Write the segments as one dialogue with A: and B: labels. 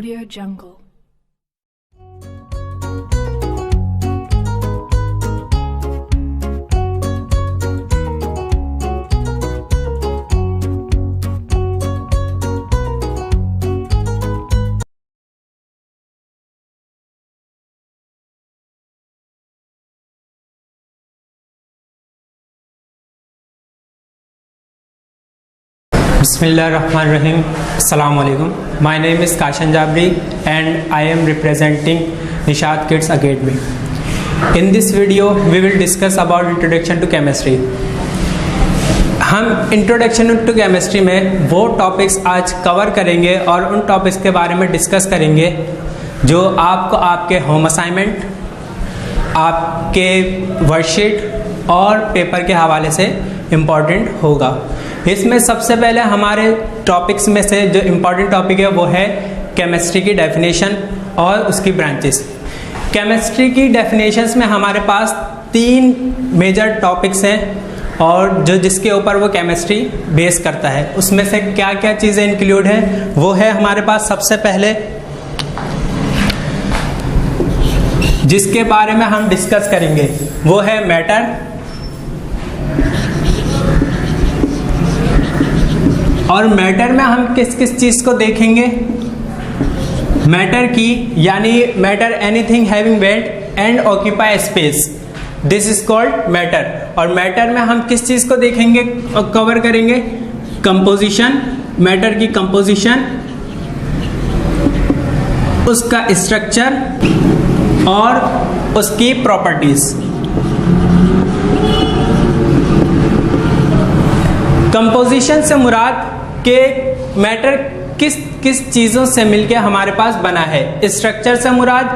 A: Audio Jungle.
B: Bismillahirrahmanirrahim. Assalamu alaikum. My name is Kashan Jabri and I am representing Nishad Kids Academy. In this video, we will discuss about Introduction to Chemistry. हम Introduction to Chemistry में वो topics आज cover करेंगे और उन topics के बारे में डिस्कस करेंगे जो आपको आपके होम असाइनमेंट, आपके वर्कशीट और पेपर के हवाले से इम्पॉर्टेंट होगा। इसमें सबसे पहले हमारे टॉपिक्स में से जो इम्पॉर्टेंट टॉपिक है वो है केमिस्ट्री की डेफिनेशन और उसकी ब्रांचेस। केमिस्ट्री की डेफिनेशंस में हमारे पास 3 मेजर टॉपिक्स हैं और जिसके ऊपर वो केमिस्ट्री बेस करता है। उसमें से क्या क्या चीज़ें इंक्लूड हैं वो है हमारे पास सबसे पहले जिसके बारे में हम डिस्कस करेंगे वो है मैटर। और मैटर में हम किस किस चीज़ को देखेंगे? मैटर की यानी matter anything having wait and occupy space, this is called matter. और मैटर में हम किस चीज़ को देखेंगे और कवर करेंगे? कंपोजिशन, मैटर की कंपोजिशन, उसका स्ट्रक्चर और उसकी प्रॉपर्टीज। कंपोजिशन से मुराद के मैटर किस किस चीज़ों से मिलके हमारे पास बना है। स्ट्रक्चर से मुराद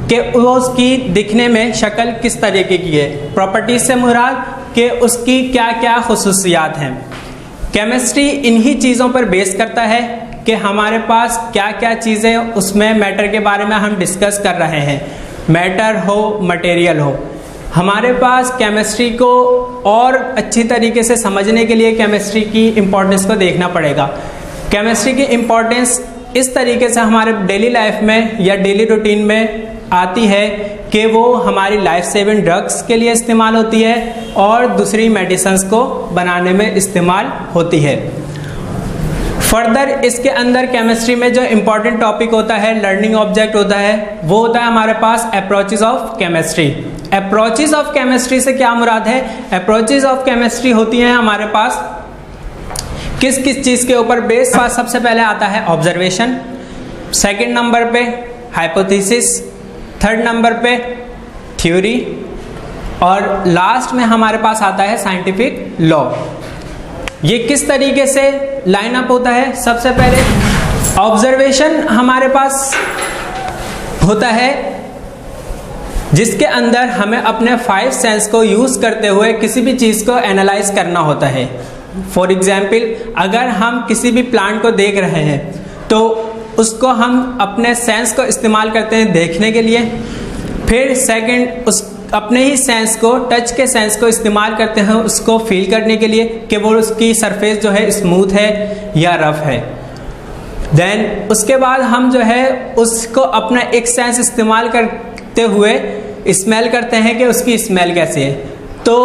B: के उसकी दिखने में शक्ल किस तरीके की है। प्रॉपर्टीज से मुराद के उसकी क्या क्या खुसूसियात हैं। केमिस्ट्री इन्हीं चीज़ों पर बेस करता है कि हमारे पास क्या क्या चीज़ें उसमें मैटर के बारे में हम डिस्कस कर रहे हैं। मैटर हो, मटेरियल हो, हमारे पास केमिस्ट्री को और अच्छी तरीके से समझने के लिए केमिस्ट्री की इम्पोर्टेंस को देखना पड़ेगा। केमिस्ट्री की इम्पोर्टेंस इस तरीके से हमारे डेली लाइफ में या डेली रूटीन में आती है कि वो हमारी लाइफ सेविंग ड्रग्स के लिए इस्तेमाल होती है और दूसरी मेडिसिन्स को बनाने में इस्तेमाल होती है। फर्दर इसके अंदर केमिस्ट्री में जो इम्पोर्टेंट टॉपिक होता है, लर्निंग ऑब्जेक्ट होता है, वो होता है हमारे पास approaches of chemistry. Approaches of chemistry से क्या मुराद है? अप्रोचेस ऑफ केमिस्ट्री होती हैं हमारे पास किस किस चीज़ के ऊपर बेस। सबसे पहले आता है ऑब्जर्वेशन, सेकंड नंबर पे हाइपोथेसिस, थर्ड नंबर पे थ्योरी और लास्ट में हमारे पास आता है साइंटिफिक लॉ। ये किस तरीके से लाइन अप होता है? सबसे पहले ऑब्जर्वेशन हमारे पास होता है जिसके अंदर हमें अपने 5 सेंस को यूज करते हुए किसी भी चीज़ को एनालाइज करना होता है। फॉर एग्जाम्पल, अगर हम किसी भी प्लांट को देख रहे हैं तो उसको हम अपने सेंस को इस्तेमाल करते हैं देखने के लिए। फिर सेकंड, उस अपने ही सेंस को, टच के सेंस को इस्तेमाल करते हैं उसको फील करने के लिए कि वो उसकी सरफेस जो है स्मूथ है या रफ है। देन उसके बाद हम जो है उसको अपना एक सेंस इस्तेमाल करते हुए स्मेल करते हैं कि उसकी स्मेल कैसी है। तो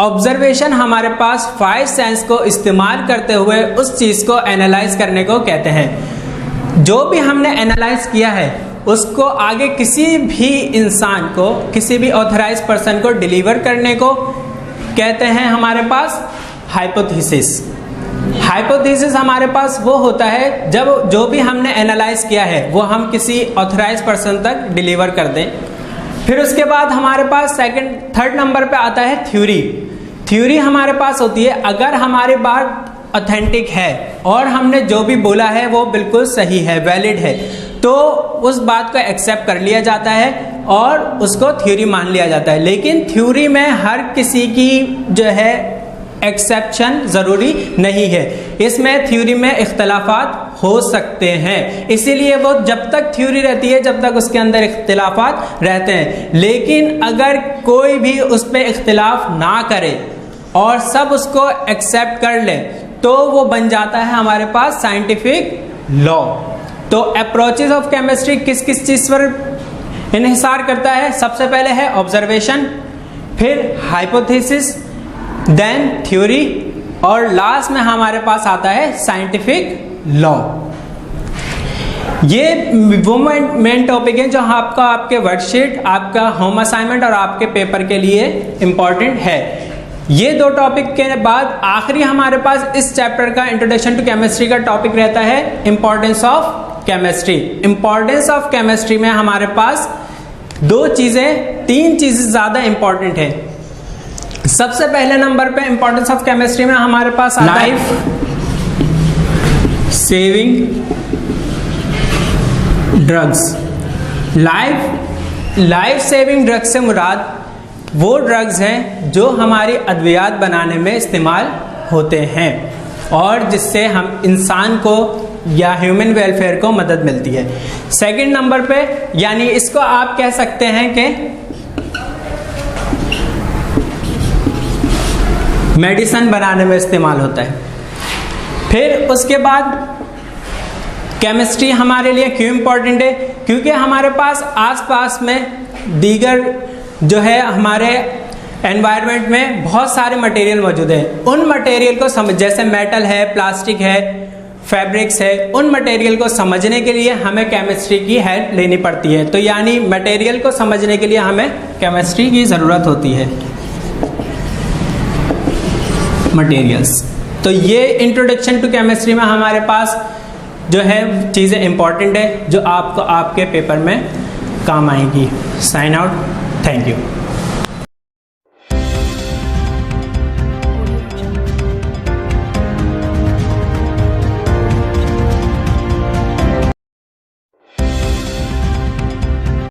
B: ऑब्जर्वेशन हमारे पास 5 सेंस को इस्तेमाल करते हुए उस चीज़ को एनालाइज करने को कहते हैं। जो भी हमने एनालाइज किया है उसको आगे किसी भी इंसान को, किसी भी ऑथराइज पर्सन को डिलीवर करने को कहते हैं हमारे पास हाइपोथेसिस। हाइपोथेसिस हमारे पास वो होता है जब जो भी हमने एनालाइज किया है वो हम किसी ऑथराइज पर्सन तक डिलीवर कर दें। फिर उसके बाद हमारे पास थर्ड नंबर पे आता है थ्योरी। थ्योरी हमारे पास होती है अगर हमारी बात ऑथेंटिक है और हमने जो भी बोला है वो बिल्कुल सही है, वैलिड है, तो उस बात को एक्सेप्ट कर लिया जाता है और उसको थ्योरी मान लिया जाता है। लेकिन थ्योरी में हर किसी की जो है एक्सेप्शन ज़रूरी नहीं है। इसमें थ्योरी में इख्तलाफात हो सकते हैं, इसीलिए वो जब तक थ्योरी रहती है जब तक उसके अंदर इख्तलाफात रहते हैं। लेकिन अगर कोई भी उस पर इख्तलाफ ना करे और सब उसको एक्सेप्ट कर ले तो वो बन जाता है हमारे पास साइंटिफिक लॉ। तो अप्रोचेज ऑफ केमिस्ट्री किस किस चीज पर इन्हिसार करता है? सबसे पहले है ऑब्जर्वेशन, फिर हाइपोथेसिस, देन थ्योरी, और लास्ट में हमारे पास आता है साइंटिफिक लॉ। ये वो मेन टॉपिक है जो आपका आपके वर्कशीट, आपका होम असाइनमेंट और आपके पेपर के लिए इंपॉर्टेंट है। ये दो टॉपिक के बाद आखिरी हमारे पास इस चैप्टर का इंट्रोडक्शन टू केमिस्ट्री का टॉपिक रहता है importance of chemistry. Importance of chemistry में हमारे पास तीन चीजें ज्यादा इंपॉर्टेंट है। सबसे पहले नंबर पे इंपॉर्टेंस ऑफ केमिस्ट्री में हमारे पास life saving drugs. Life saving drugs से मुराद वो ड्रग्स हैं जो हमारी अद्वियात बनाने में इस्तेमाल होते हैं और जिससे हम इंसान को या ह्यूमन वेलफेयर को मदद मिलती है। सेकंड नंबर पे, यानी इसको आप कह सकते हैं कि मेडिसिन बनाने में इस्तेमाल होता है। फिर उसके बाद केमिस्ट्री हमारे लिए क्यों इंपॉर्टेंट है? क्योंकि हमारे पास आसपास में दीगर जो है हमारे एनवायरनमेंट में बहुत सारे मटेरियल मौजूद हैं। उन मटेरियल को समझ, जैसे मेटल है, प्लास्टिक है, फैब्रिक्स है, उन मटेरियल को समझने के लिए हमें केमिस्ट्री की हेल्प लेनी पड़ती है। तो यानी मटेरियल को समझने के लिए हमें केमिस्ट्री की ज़रूरत होती है। मटेरियल्स, तो ये इंट्रोडक्शन टू केमिस्ट्री में हमारे पास जो है चीज़ें इंपॉर्टेंट है जो आपको आपके पेपर में काम आएंगी। Sign out, thank you.